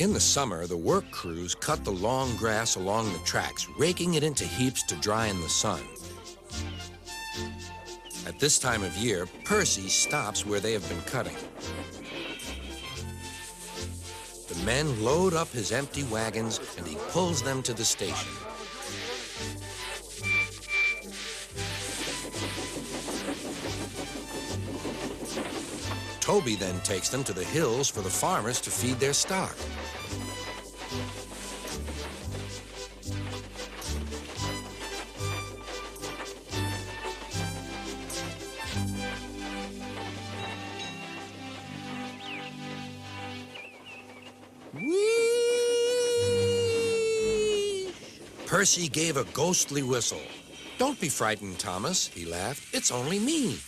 In the summer, the work crews cut the long grass along the tracks, raking it into heaps to dry in the sun. At this time of year, Percy stops where they have been cutting. The men load up his empty wagons and he pulls them to the station. Toby then takes them to the hills for the farmers to feed their stock. Whee! Percy gave a ghostly whistle. "Don't be frightened, Thomas," he laughed. "It's only me."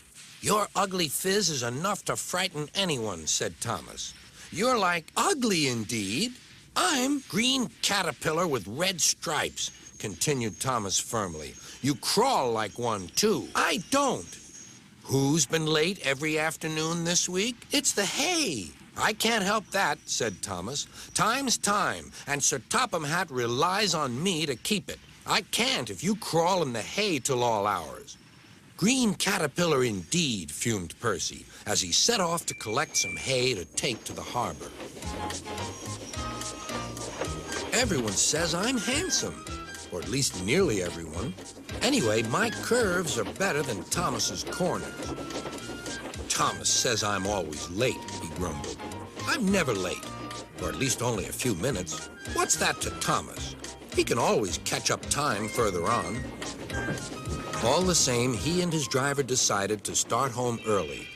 "Your ugly phiz is enough to frighten anyone," said Thomas. "You're like ugly indeed." "I'm green caterpillar with red stripes," continued Thomas firmly. "You crawl like one, too." "I don't." "Who's been late every afternoon this week?" "It's the hay." "I can't help that," said Thomas. "Time's time, and Sir Topham Hatt relies on me to keep it. I can't if you crawl in the hay till all hours." "Green caterpillar indeed," fumed Percy, as he set off to collect some hay to take to the harbor. "Everyone says I'm handsome, or at least nearly everyone. Anyway, my curves are better than Thomas's corners." "Thomas says I'm always late," he grumbled. "I'm never late, or at least only a few minutes. What's that to Thomas? He can always catch up time further on." All the same, he and his driver decided to start home early.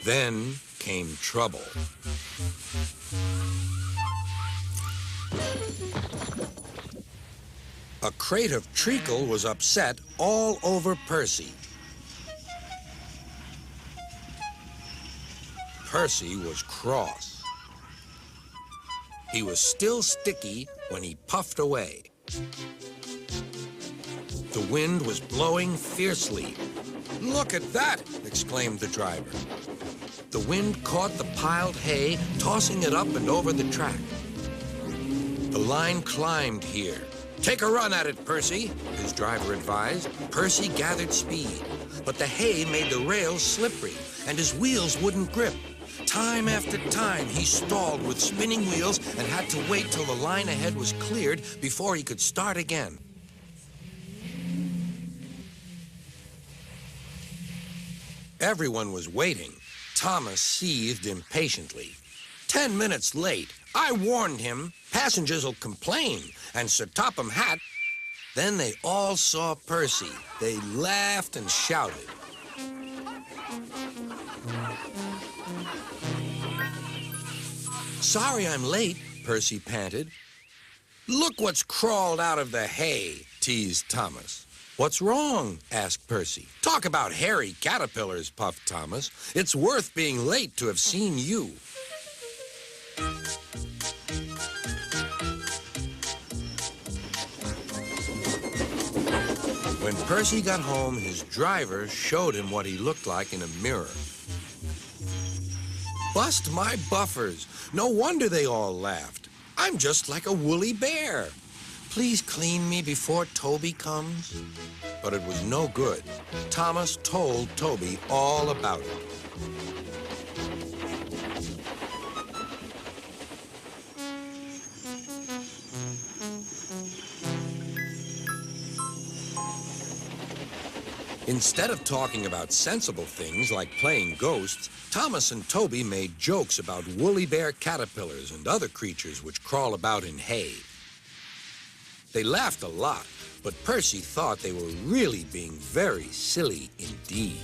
Then came trouble. A crate of treacle was upset all over Percy. Percy was cross. He was still sticky when he puffed away. The wind was blowing fiercely. "Look at that!" exclaimed the driver. The wind caught the piled hay, tossing it up and over the track. The line climbed here. "Take a run at it, Percy," his driver advised. Percy gathered speed, but the hay made the rails slippery, and his wheels wouldn't grip. Time after time, he stalled with spinning wheels and had to wait till the line ahead was cleared before he could start again. Everyone was waiting. Thomas seethed impatiently. 10 minutes late. I warned him. Passengers'll complain. And Sir Topham Hatt." Then they all saw Percy. They laughed and shouted. "Sorry I'm late," Percy panted. "Look what's crawled out of the hay," teased Thomas. "What's wrong?" asked Percy. "Talk about hairy caterpillars," puffed Thomas. "It's worth being late to have seen you." When Percy got home, his driver showed him what he looked like in a mirror. "Bust my buffers. No wonder they all laughed. I'm just like a woolly bear. Please clean me before Toby comes." But it was no good. Thomas told Toby all about it. Instead of talking about sensible things like playing ghosts, Thomas and Toby made jokes about woolly bear caterpillars and other creatures which crawl about in hay. They laughed a lot, but Percy thought they were really being very silly indeed.